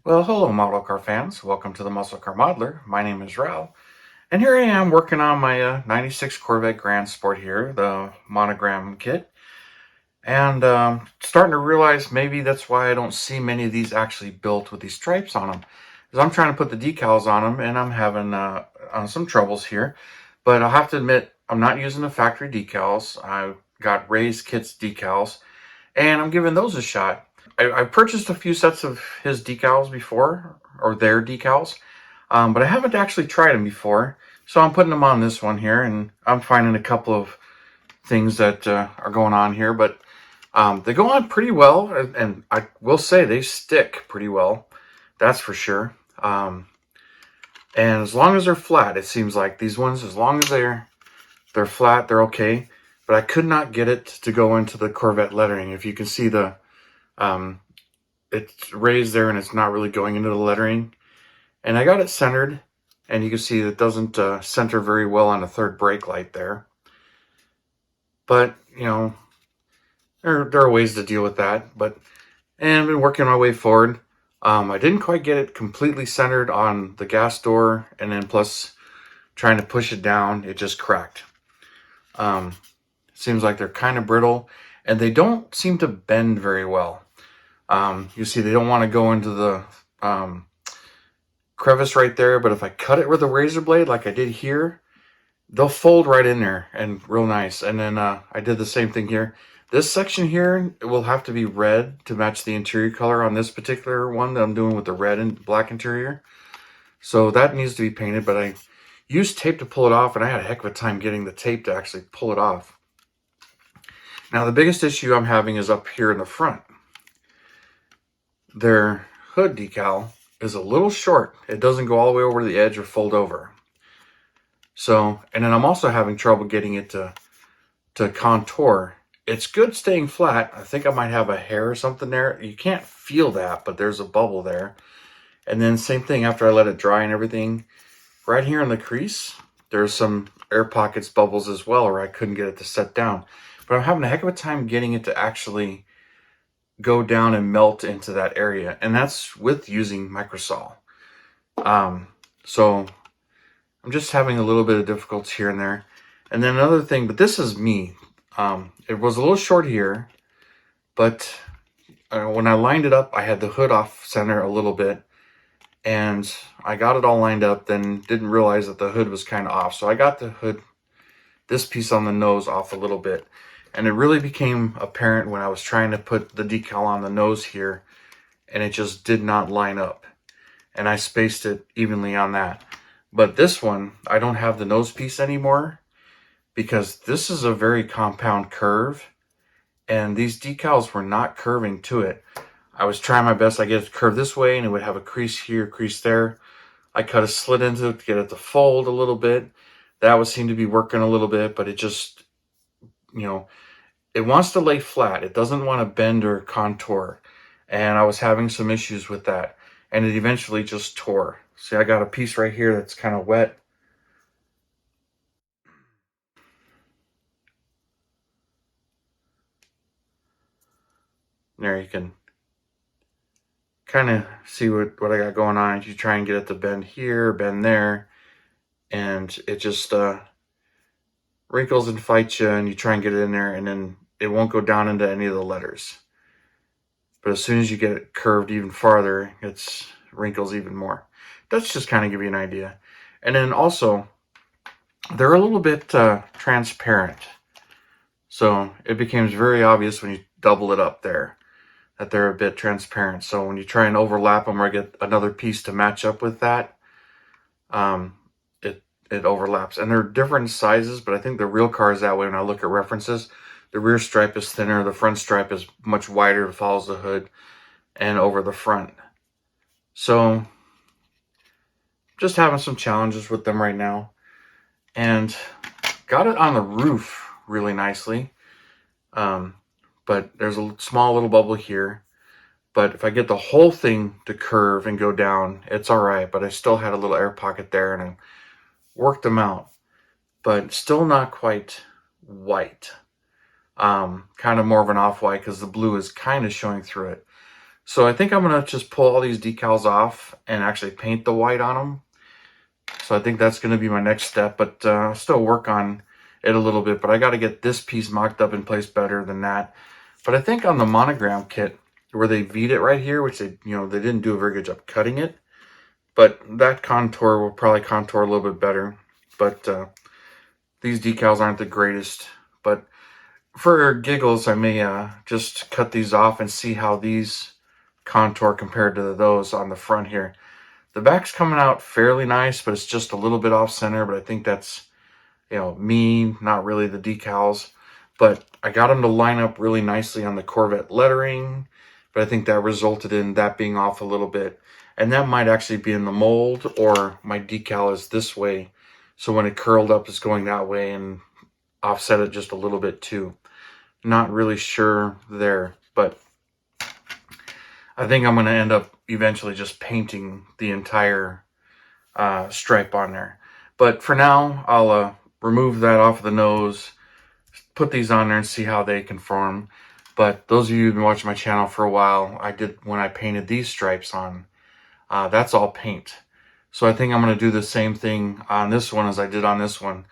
Well, hello, model car fans. Welcome to the Muscle Car Modeler. My name is Rao, and here I am working on my '96 Corvette Grand Sport here, the Monogram kit, and starting to realize maybe that's why I don't see many of these actually built with these stripes on them. Because I'm trying to put the decals on them, and I'm having some troubles here. But I'll have to admit, I'm not using the factory decals. I got Ray's Kits decals, and I'm giving those a shot. I've purchased a few sets of his decals before, or their decals, but I haven't actually tried them before. So I'm putting them on this one here, and I'm finding a couple of things that are going on here, but they go on pretty well, and I will say they stick pretty well. That's for sure. And as long as they're flat, it seems like these ones, as long as they're flat, they're okay. But I could not get it to go into the Corvette lettering. If you can see it's raised there and it's not really going into the lettering. And I got it centered, and you can see it doesn't center very well on the third brake light there. But, you know, there are ways to deal with that. And I've been working my way forward. I didn't quite get it completely centered on the gas door, and then plus trying to push it down, it just cracked. Seems like they're kind of brittle, and they don't seem to bend very well. You see, they don't want to go into the crevice right there, but if I cut it with a razor blade like I did here, they'll fold right in there and real nice. And then I did the same thing here. This section here, it will have to be red to match the interior color on this particular one that I'm doing with the red and black interior. So that needs to be painted, but I used tape to pull it off, and I had a heck of a time getting the tape to actually pull it off. Now the biggest issue I'm having is up here in the front. Their hood decal is a little short. It doesn't go all the way over to the edge or fold over. So, and then I'm also having trouble getting it to contour. It's good staying flat. I think I might have a hair or something there. You can't feel that, but there's a bubble there. And then same thing after I let it dry and everything. Right here in the crease, there's some air pockets bubbles as well, or I couldn't get it to set down. But I'm having a heck of a time getting it to actually go down and melt into that area. And that's with using microsol. So I'm just having a little bit of difficulty here and there. And then another thing, but this is me. It was a little short here, but when I lined it up, I had the hood off center a little bit, and I got it all lined up, then didn't realize that the hood was kind of off. So I got the hood, this piece on the nose, off a little bit. And it really became apparent when I was trying to put the decal on the nose here, and it just did not line up. And I spaced it evenly on that. But this one, I don't have the nose piece anymore, because this is a very compound curve, and these decals were not curving to it. I was trying my best. I get it to curve this way, and it would have a crease here, crease there. I cut a slit into it to get it to fold a little bit. That would seem to be working a little bit, but it just, it wants to lay flat. It doesn't want to bend or contour. And I was having some issues with that, and it eventually just tore. See, I got a piece right here that's kind of wet. There, you can kind of see what I got going on. You try and get it to bend here, bend there, and it just wrinkles and fights you, and you try and get it in there, and then it won't go down into any of the letters. But as soon as you get it curved even farther, it's wrinkles even more. That's just kind of give you an idea. And then also, they're a little bit transparent. So it becomes very obvious when you double it up there that they're a bit transparent. So when you try and overlap them or get another piece to match up with that, it overlaps. And they're different sizes, but I think the real car is that way when I look at references. The rear stripe is thinner, the front stripe is much wider, it follows the hood and over the front. So just having some challenges with them right now. And got it on the roof really nicely. But there's a small little bubble here. But if I get the whole thing to curve and go down, it's all right. But I still had a little air pocket there, and I worked them out. But still not quite white. Kind of more of an off-white because the blue is kind of showing through it. So I think I'm gonna just pull all these decals off and actually paint the white on them. So I think that's gonna be my next step, but still work on it a little bit. But I got to get this piece mocked up in place better than that. But I think on the Monogram kit, where they V'd it right here, which they didn't do a very good job cutting it, but that contour will probably contour a little bit better. But these decals aren't the greatest. But for giggles, I may just cut these off and see how these contour compared to those on the front here. The back's coming out fairly nice, but it's just a little bit off center. But I think that's, me, not really the decals. But I got them to line up really nicely on the Corvette lettering. But I think that resulted in that being off a little bit. And that might actually be in the mold, or my decal is this way. So when it curled up, it's going that way, and offset it just a little bit too. Not really sure there, but I think I'm going to end up eventually just painting the entire stripe on there. But for now, I'll remove that off of the nose, put these on there and see how they conform. But those of you who've been watching my channel for a while, I did when I painted these stripes on, that's all paint. So I think I'm going to do the same thing on this one as I did on this one,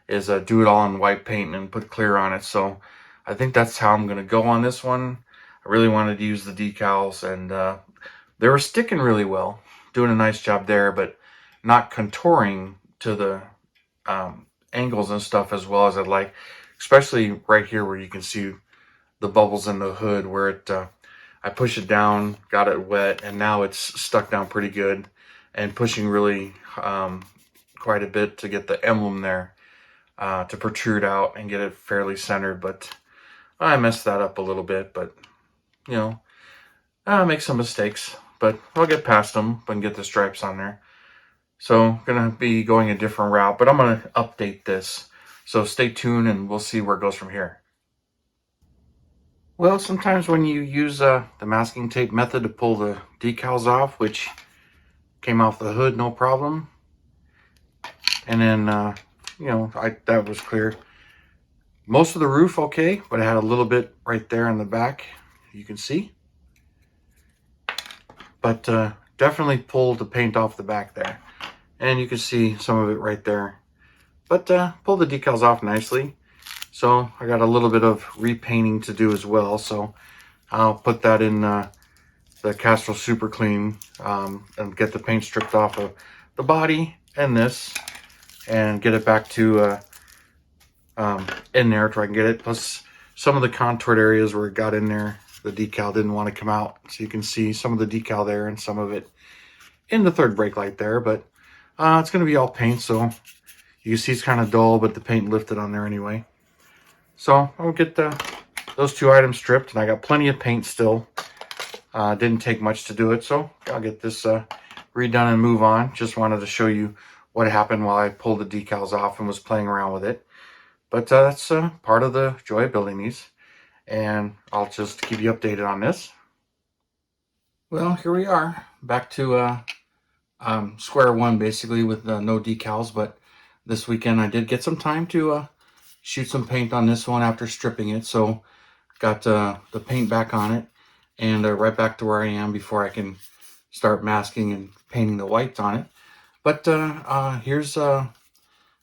is do it all in white paint and put clear on it. So I think that's how I'm going to go on this one. I really wanted to use the decals, and they were sticking really well, doing a nice job there, but not contouring to the angles and stuff as well as I'd like, especially right here where you can see the bubbles in the hood where it I push it down, got it wet, and now it's stuck down pretty good, and pushing really quite a bit to get the emblem there to protrude out and get it fairly centered. But I messed that up a little bit, but I make some mistakes, but I'll get past them and get the stripes on there. So gonna be going a different route, but I'm gonna update this. So stay tuned and we'll see where it goes from here. Well, sometimes when you use the masking tape method to pull the decals off, which came off the hood no problem, and then that was clear. Most of the roof okay, but I had a little bit right there in the back, you can see. But definitely pulled the paint off the back there, and you can see some of it right there. But pulled the decals off nicely. So I got a little bit of repainting to do as well. So I'll put that in the Castrol Super Clean and get the paint stripped off of the body and this, and get it back to in there till I can get it. Plus some of the contoured areas where it got in there, the decal didn't want to come out. So you can see some of the decal there and some of it in the third brake light there. But it's going to be all paint, so you can see it's kind of dull, but the paint lifted on there anyway. So I'll get those two items stripped, and I got plenty of paint still. Didn't take much to do it, so I'll get this redone and move on. Just wanted to show you what happened while I pulled the decals off and was playing around with it. But that's part of the joy of building these, and I'll just keep you updated on this. Well, here we are, back to square one basically with no decals, but this weekend I did get some time to shoot some paint on this one after stripping it, so got the paint back on it, and right back to where I am before I can start masking and painting the whites on it. But here's where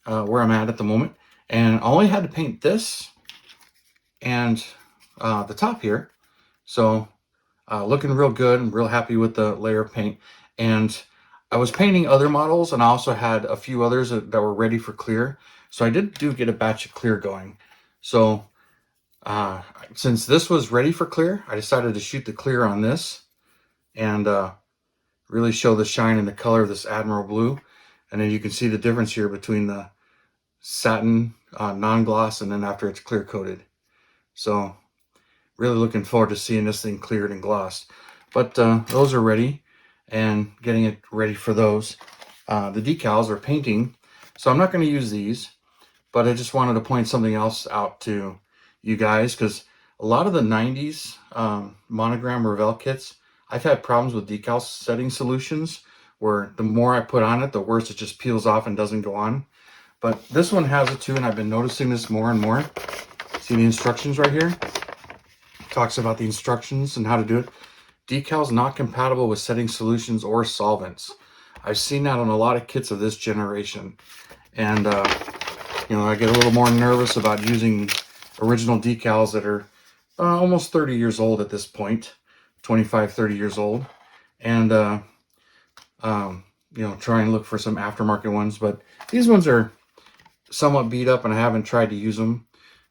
I'm at the moment, and I only had to paint this and the top here, so looking real good and real happy with the layer of paint. And I was painting other models, and I also had a few others that were ready for clear. So I do get a batch of clear going. So since this was ready for clear, I decided to shoot the clear on this and really show the shine and the color of this Admiral Blue. And then you can see the difference here between the satin non-gloss and then after it's clear coated. So really looking forward to seeing this thing cleared and glossed. But those are ready, and getting it ready for those. The decals are painting, so I'm not going to use these, but I just wanted to point something else out to you guys, because a lot of the 90s Monogram Revell kits, I've had problems with decal setting solutions where the more I put on it, the worse it just peels off and doesn't go on. But this one has it too, and I've been noticing this more and more. See the instructions right here? Talks about the instructions and how to do it. decals not compatible with setting solutions or solvents. I've seen that on a lot of kits of this generation. And, you know, I get a little more nervous about using original decals that are almost 30 years old at this point, 25, 30 years old. And, you know, try and look for some aftermarket ones. But these ones are somewhat beat up and I haven't tried to use them.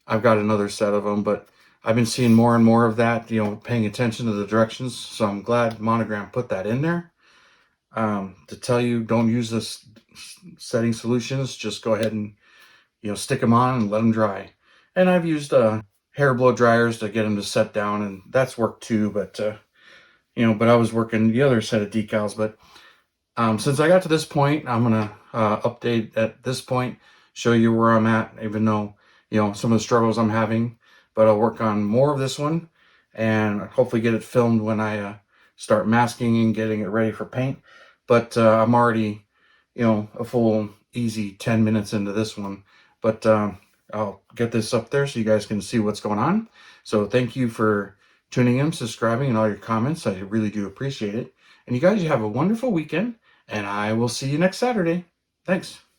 I've got another set of them, but I've been seeing more and more of that, you know, paying attention to the directions. So I'm glad Monogram put that in there. To tell you, don't use this setting solutions. Just go ahead and, you know, stick them on and let them dry. And I've used hair blow dryers to get them to set down, and that's worked too. But you know, but I was working the other set of decals. But since I got to this point, I'm gonna update at this point, show you where I'm at, even though, you know, some of the struggles I'm having. But I'll work on more of this one and hopefully get it filmed when I start masking and getting it ready for paint. But I'm already, you know, a full easy 10 minutes into this one. But I'll get this up there so you guys can see what's going on. So thank you for tuning in, subscribing, and all your comments. I really do appreciate it. And you guys, you have a wonderful weekend, and I will see you next Saturday. Thanks.